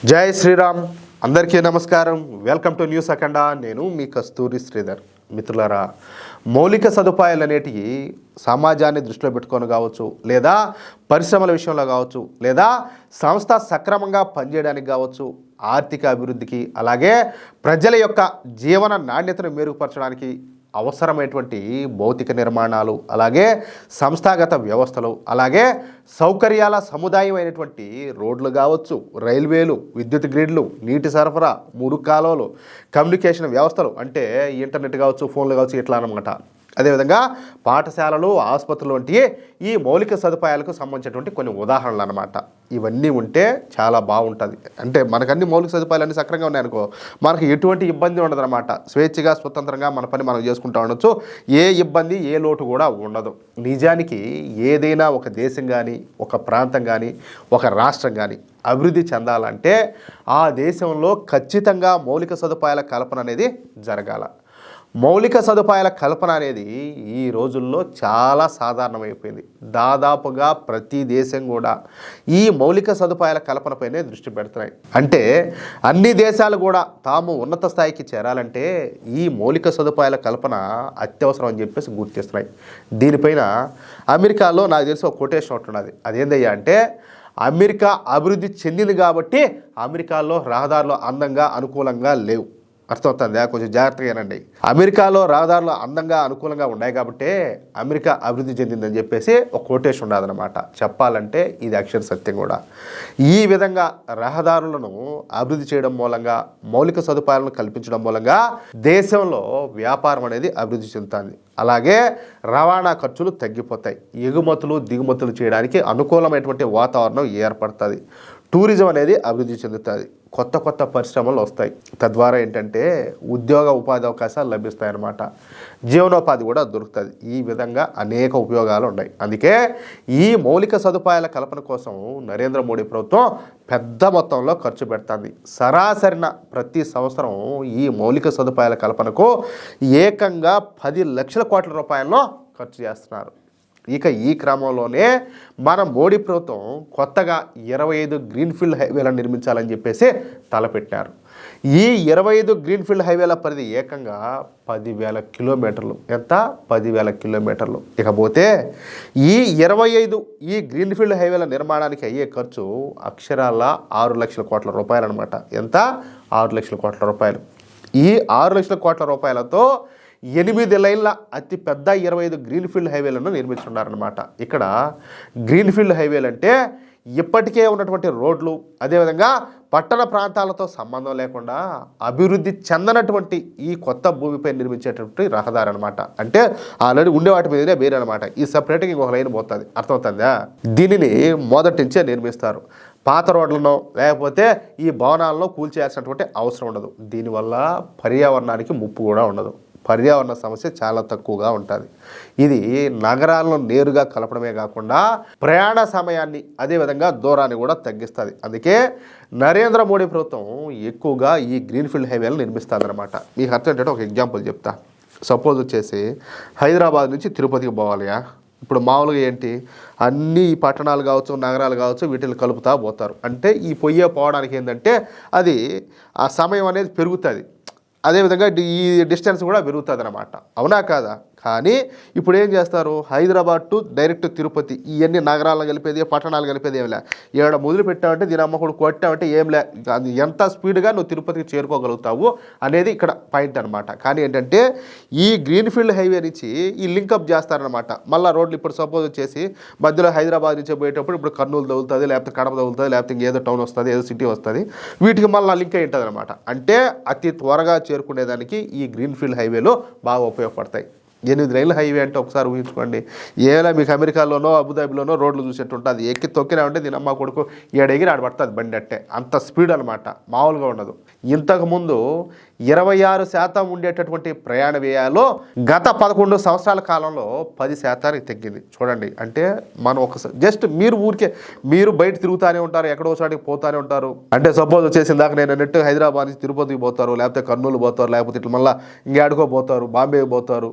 జై శ్రీరామ్. అందరికీ నమస్కారం. వెల్కమ్ టు న్యూస్ అఖండ. నేను మీ కస్తూరి శ్రీధర్. మిత్రులారా, మౌలిక సదుపాయాలు అనేటివి సమాజాన్ని దృష్టిలో పెట్టుకొని కావచ్చు, లేదా పరిశ్రమల విషయంలో కావచ్చు, లేదా సంస్థ సక్రమంగా పనిచేయడానికి కావచ్చు, ఆర్థిక అభివృద్ధికి, అలాగే ప్రజల యొక్క జీవన నాణ్యతను మెరుగుపరచడానికి అవసరమైనటువంటి భౌతిక నిర్మాణాలు, అలాగే సంస్థాగత వ్యవస్థలు, అలాగే సౌకర్యాల సముదాయం అయినటువంటి రోడ్లు కావచ్చు, రైల్వేలు, విద్యుత్ గ్రిడ్లు, నీటి సరఫరా, మురుగు కాలువలు, కమ్యూనికేషన్ వ్యవస్థలు అంటే ఇంటర్నెట్ కావచ్చు, ఫోన్లు కావచ్చు, ఇట్లా అన్నమాట. అదేవిధంగా పాఠశాలలు, ఆసుపత్రులు వంటి ఈ మౌలిక సదుపాయాలకు సంబంధించినటువంటి కొన్ని ఉదాహరణలు అన్నమాట. ఇవన్నీ ఉంటే చాలా బాగుంటుంది. అంటే మనకన్నీ మౌలిక సదుపాయాలు అన్నీ సక్రంగా ఉన్నాయనుకో, మనకు ఎటువంటి ఇబ్బంది ఉండదు అనమాట. స్వేచ్ఛగా స్వతంత్రంగా మన పని మనం చేసుకుంటూ ఉండొచ్చు. ఏ ఇబ్బంది, ఏ లోటు కూడా ఉండదు. నిజానికి ఏదైనా ఒక దేశం కానీ, ఒక ప్రాంతం కానీ, ఒక రాష్ట్రం కానీ అభివృద్ధి చెందాలంటే ఆ దేశంలో ఖచ్చితంగా మౌలిక సదుపాయాల కల్పన అనేది జరగాల. మౌలిక సదుపాయాల కల్పన అనేది ఈ రోజుల్లో చాలా సాధారణమైపోయింది. దాదాపుగా ప్రతి దేశం కూడా ఈ మౌలిక సదుపాయాల కల్పనపైనే దృష్టి పెడుతున్నాయి. అంటే అన్ని దేశాలు కూడా తాము ఉన్నత స్థాయికి చేరాలంటే ఈ మౌలిక సదుపాయాల కల్పన అత్యవసరం అని చెప్పేసి గుర్తిస్తున్నాయి. దీనిపైన అమెరికాలో నాకు తెలిసి ఒక కొటేషన్ ఒకటి ఉన్నది. అదేందయ్యా అంటే, అమెరికా అభివృద్ధి చెందింది కాబట్టి అమెరికాలో రహదారులు అందంగా అనుకూలంగా లేవు. అర్థమవుతుందా? కొంచెం జాగ్రత్తగా వినండి. అమెరికాలో రహదారులు అందంగా అనుకూలంగా ఉన్నాయి కాబట్టి అమెరికా అభివృద్ధి చెందిందని చెప్పేసి ఒక కొటేషన్ ఉండదన్నమాట. చెప్పాలంటే ఇది అక్షర సత్యం కూడా. ఈ విధంగా రహదారులను అభివృద్ధి చేయడం మూలంగా, మౌలిక సదుపాయాలను కల్పించడం మూలంగా దేశంలో వ్యాపారం అనేది అభివృద్ధి చెందుతుంది. అలాగే రవాణా ఖర్చులు తగ్గిపోతాయి. ఎగుమతులు దిగుమతులు చేయడానికి అనుకూలమైనటువంటి వాతావరణం ఏర్పడుతుంది. టూరిజం అనేది అభివృద్ధి చెందుతుంది. కొత్త కొత్త పరిశ్రమలు వస్తాయి. తద్వారా ఏంటంటే ఉద్యోగ ఉపాధి అవకాశాలు లభిస్తాయి అన్నమాట. జీవనోపాధి కూడా దొరుకుతుంది. ఈ విధంగా అనేక ఉపయోగాలు ఉన్నాయి. అందుకే ఈ మౌలిక సదుపాయాల కల్పన కోసం నరేంద్ర మోడీ ప్రభుత్వం పెద్ద మొత్తంలో ఖర్చు పెడుతుంది. సరాసరిన ప్రతి సంవత్సరం ఈ మౌలిక సదుపాయాల కల్పనకు ఏకంగా 10 లక్షల కోట్ల రూపాయలను ఖర్చు చేస్తున్నారు. ఇక ఈ క్రమంలోనే మన మోడీ ప్రభుత్వం కొత్తగా 25 గ్రీన్ఫీల్డ్ హైవేలను నిర్మించాలని చెప్పేసి తలపెట్టారు. ఈ 25 గ్రీన్ఫీల్డ్ హైవేల పరిధి ఏకంగా 10,000 కిలోమీటర్లు. ఎంత? 10,000 కిలోమీటర్లు. ఇకపోతే ఈ 25 ఈ గ్రీన్ఫీల్డ్ హైవేల నిర్మాణానికి అయ్యే ఖర్చు అక్షరాల 6 లక్షల కోట్ల రూపాయలు అనమాట. ఎంత? 6 లక్షల కోట్ల రూపాయలు. ఈ 6 లక్షల కోట్ల రూపాయలతో 8 లైన్ల అతి పెద్ద 25 గ్రీన్ఫీల్డ్ హైవేలను నిర్మిస్తున్నారనమాట. ఇక్కడ గ్రీన్ఫీల్డ్ హైవేలు అంటే ఇప్పటికే ఉన్నటువంటి రోడ్లు, అదేవిధంగా పట్టణ ప్రాంతాలతో సంబంధం లేకుండా అభివృద్ధి చెందనటువంటి ఈ కొత్త భూమిపై నిర్మించేటువంటి రహదారి అనమాట. అంటే ఆల్రెడీ ఉండే వాటి మీదనే వేరే అనమాట. ఈ సపరేట్గా ఇంకొక లైన్ పోతుంది. అర్థమవుతుందా? దీనిని మొదటి నుంచే నిర్మిస్తారు. పాత రోడ్లను లేకపోతే ఈ భవనాలను కూల్చేయాల్సినటువంటి అవసరం ఉండదు. దీనివల్ల పర్యావరణానికి ముప్పు కూడా ఉండదు. పర్యావరణ సమస్య చాలా తక్కువగా ఉంటుంది. ఇది నగరాలను నేరుగా కలపడమే కాకుండా ప్రయాణ సమయాన్ని, అదేవిధంగా దూరాన్ని కూడా తగ్గిస్తుంది. అందుకే నరేంద్ర మోడీ ప్రభుత్వం ఎక్కువగా ఈ గ్రీన్ఫీల్డ్ హైవేలు నిర్మిస్తుంది అనమాట. మీకు అర్థం ఏంటంటే ఒక ఎగ్జాంపుల్ చెప్తా. సపోజ్ వచ్చేసి హైదరాబాద్ నుంచి తిరుపతికి పోవాలియా. ఇప్పుడు మామూలుగా ఏంటి, అన్ని పట్టణాలు కావచ్చు, నగరాలు కావచ్చు, వీటిని కలుపుతా పోతారు. అంటే ఈ పోవడానికి ఏంటంటే అది ఆ సమయం అనేది పెరుగుతుంది. అదేవిధంగా ఈ డిస్టెన్స్ కూడా పెరుగుతుంది అన్నమాట. అవునా కాదా? కానీ ఇప్పుడు ఏం చేస్తారు, హైదరాబాద్ టు డైరెక్ట్ తిరుపతి, ఇవన్నీ నగరాలను కలిపేది, పట్టణాలు కలిపేది ఏం లే. ఏడ మొదలు పెట్టామంటే దీని అమ్మకుడు కొట్టామంటే ఏం లే. అది ఎంత స్పీడ్గా నువ్వు తిరుపతికి చేరుకోగలుగుతావు అనేది ఇక్కడ పాయింట్ అనమాట. కానీ ఏంటంటే ఈ గ్రీన్ఫీల్డ్ హైవే నుంచి ఈ లింకప్ చేస్తారనమాట. మళ్ళీ రోడ్లు ఇప్పుడు సపోజ్ వచ్చేసి మధ్యలో హైదరాబాద్ నుంచి పోయేటప్పుడు ఇప్పుడు కర్నూలు తగులుతుంది, లేకపోతే కడప తగులుతుంది, లేకపోతే ఇంకేదో టౌన్ వస్తుంది, ఏదో సిటీ వస్తుంది. వీటికి మళ్ళీ లింక్ అయి ఉంటుంది అనమాట. అంటే అతి త్వరగా చేరుకునేదానికి ఈ గ్రీన్ఫీల్డ్ హైవేలు బాగా ఉపయోగపడతాయి. 8 లైన్ల హైవే అంటే ఒకసారి ఊహించుకోండి. ఏలా మీకు అమెరికాలోనో అబుదాబిలోనో రోడ్లు చూసేట్టు ఉంటుంది. ఎక్కి తొక్కినా ఉంటే దీని అమ్మ కొడుకు ఎగిరి ఆడబడుతుంది బండి. అట్టే అంత స్పీడ్ అనమాట, మామూలుగా ఉండదు. ఇంతకుముందు 26% ఉండేటటువంటి ప్రయాణ వ్యయాలు గత 11 సంవత్సరాల కాలంలో 10% తగ్గింది. చూడండి, అంటే మనం ఒకసారి జస్ట్ మీరు బయట తిరుగుతూనే ఉంటారు, ఎక్కడో చోటికి పోతూనే ఉంటారు. అంటే సపోజ్ వచ్చేసి ఇందాక నేను అన్నట్టు హైదరాబాద్ నుంచి తిరుపతికి పోతారు, లేకపోతే కర్నూలు పోతారు, లేకపోతే ఇట్లా మళ్ళీ ఇంకేడుకో పోతారు, బాంబేకి పోతారు.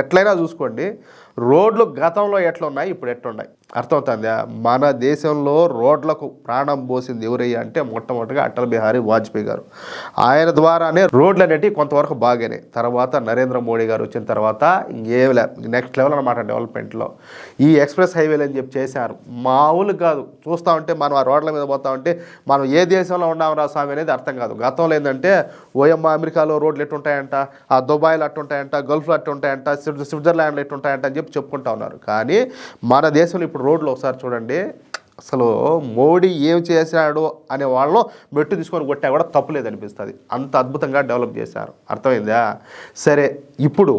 ఎట్లయినా చూసుకోండి, రోడ్లు గతంలో ఎట్లున్నాయి, ఇప్పుడు ఎట్లున్నాయి. అర్థమవుతుందా? మన దేశంలో రోడ్లకు ప్రాణం పోసింది ఎవరయ్యా అంటే మొట్టమొదటిగా అటల్ బిహారీ వాజ్పేయి గారు. ఆయన ద్వారానే రోడ్లు అనేటివి కొంతవరకు బాగానే. తర్వాత నరేంద్ర మోడీ గారు వచ్చిన తర్వాత ఇంకేం నెక్స్ట్ లెవెల్ అనమాట డెవలప్మెంట్లో. ఈ ఎక్స్ప్రెస్ హైవేలు అని చెప్పి చేశారు, మామూలు కాదు. చూస్తూ ఉంటే మనం ఆ రోడ్ల మీద పోతా ఉంటే మనం ఏ దేశంలో ఉన్నాం రా స్వామి అనేది అర్థం కాదు. గతంలో ఏంటంటే ఓయమ్మ అమెరికాలో రోడ్లు ఎట్టుంటాయంట, ఆ దుబాయ్లో అట్టుంటాయంట, గల్ఫ్లో అట్టుంటాయంట, స్విట్జర్లాండ్లో ఎట్టుంటాయంట అని చెప్పి చెప్పుకుంటా ఉన్నారు. కానీ మన దేశంలో ఇప్పుడు రోడ్లు ఒకసారి చూడండి. అసలు మోడీ ఏం చేశాడు అనే వాళ్ళు మెట్టు తీసుకొని కొట్టా కూడా తప్పులేదు అనిపిస్తుంది. అంత అద్భుతంగా డెవలప్ చేశారు. అర్థమైందా? సరే, ఇప్పుడు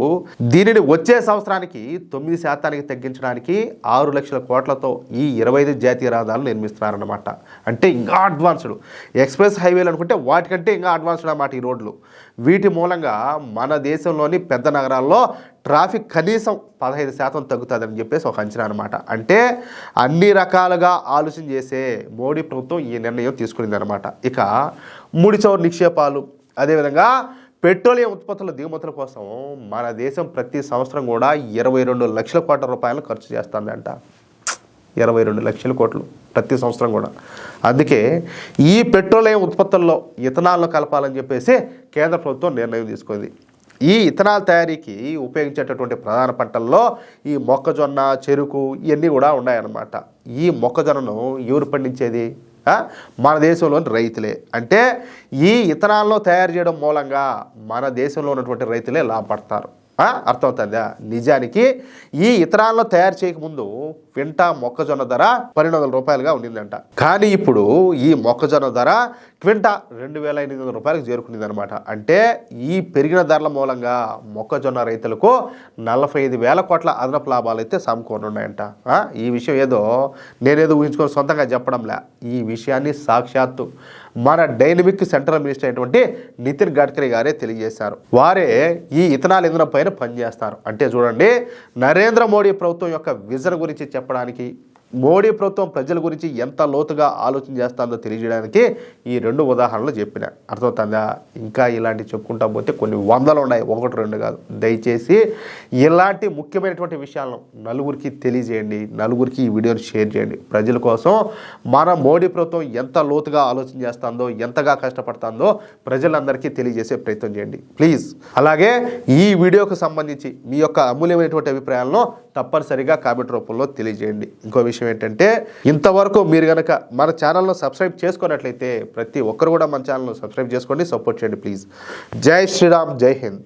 దీనిని వచ్చే సంవత్సరానికి 9% తగ్గించడానికి 6 లక్షల కోట్లతో ఈ 25 జాతీయ రహదారులు నిర్మిస్తున్నారన్నమాట. అంటే ఇంకా అడ్వాన్స్డ్ ఎక్స్ప్రెస్ హైవేలు అనుకుంటే వాటికంటే ఇంకా అడ్వాన్స్డ్ అన్నమాట ఈ రోడ్లు. వీటి మూలంగా మన దేశంలోని పెద్ద నగరాల్లో ట్రాఫిక్ కనీసం 15% తగ్గుతుందని చెప్పేసి ఒక అంచనా అనమాట. అంటే అన్ని రకాలుగా ఆలోచన చేసే మోడీ ప్రభుత్వం ఈ నిర్ణయం తీసుకునింది అనమాట. ఇక ముడి చమురు నిక్షేపాలు, అదేవిధంగా పెట్రోలియం ఉత్పత్తుల దిగుమతుల కోసం మన దేశం ప్రతి సంవత్సరం కూడా 22 లక్షల కోట్ల రూపాయలు ఖర్చు చేస్తుందంట. 22 లక్షల కోట్లు ప్రతి సంవత్సరం కూడా. అందుకే ఈ పెట్రోలియం ఉత్పత్తుల్లో ఇథనాల్ను కలపాలని చెప్పేసి కేంద్ర ప్రభుత్వం నిర్ణయం తీసుకుంది. ఈ ఇథనాల్ తయారీకి ఉపయోగించేటటువంటి ప్రధాన పంటల్లో ఈ మొక్కజొన్న, చెరుకు ఇవన్నీ కూడా ఉన్నాయన్నమాట. ఈ మొక్కజొన్నను ఎవరు పండించేది? మన దేశంలోని రైతులే. అంటే ఈ ఇథనాల్ను తయారు చేయడం మూలంగా మన దేశంలో ఉన్నటువంటి రైతులే లాభపడతారు. అర్థమవుతుందా? నిజానికి ఈ ఇథనాల్ను తయారు చేయకముందు క్వింటా మొక్కజొన్న ధర 1200 రూపాయలుగా ఉండిందంట. కానీ ఇప్పుడు ఈ మొక్కజొన్న ధర క్వింటా 2800 రూపాయలకు చేరుకునేది అనమాట. అంటే ఈ పెరిగిన ధరల మూలంగా మొక్కజొన్న రైతులకు 45,000 కోట్ల అదనపు లాభాలు అయితే సమకూరనున్నాయంట. ఈ విషయం ఏదో నేనేదో ఊహించుకొని సొంతంగా చెప్పడంలే. ఈ విషయాన్ని సాక్షాత్తు మన డైనమిక్ సెంట్రల్ మినిస్టర్ అయినటువంటి నితిన్ గడ్కరీ గారే తెలియజేశారు. వారే ఈ ఇథనాల్ ఇంధనం పైన పనిచేస్తారు. అంటే చూడండి, నరేంద్ర మోడీ ప్రభుత్వం యొక్క విజన్ గురించి చెప్పడానికి, మోడీ ప్రభుత్వం ప్రజల గురించి ఎంత లోతుగా ఆలోచన చేస్తుందో తెలియజేయడానికి ఈ 2 ఉదాహరణలు చెప్పిన. అర్థమవుతుందా? ఇంకా ఇలాంటి చెప్పుకుంటా పోతే కొన్ని వందలు ఉన్నాయి, 1-2 కాదు. దయచేసి ఇలాంటి ముఖ్యమైనటువంటి విషయాలను నలుగురికి తెలియజేయండి, నలుగురికి ఈ వీడియోని షేర్ చేయండి. ప్రజల కోసం మన మోడీ ప్రభుత్వం ఎంత లోతుగా ఆలోచన చేస్తుందో, ఎంతగా కష్టపడుతుందో ప్రజలందరికీ తెలియజేసే ప్రయత్నం చేయండి ప్లీజ్. అలాగే ఈ వీడియోకు సంబంధించి మీ యొక్క అమూల్యమైనటువంటి అభిప్రాయాలను తప్పనిసరిగా కామెంట్ రూపంలో తెలియజేయండి. ఇంకో విషయం ఏంటంటే, ఇంతవరకు మీరు కనుక మన ఛానల్ను సబ్స్క్రైబ్ చేసుకున్నట్లయితే ప్రతి ఒక్కరు కూడా మన ఛానల్ను సబ్స్క్రైబ్ చేసుకోండి, సపోర్ట్ చేయండి ప్లీజ్. జై శ్రీరామ్, జై హింద్.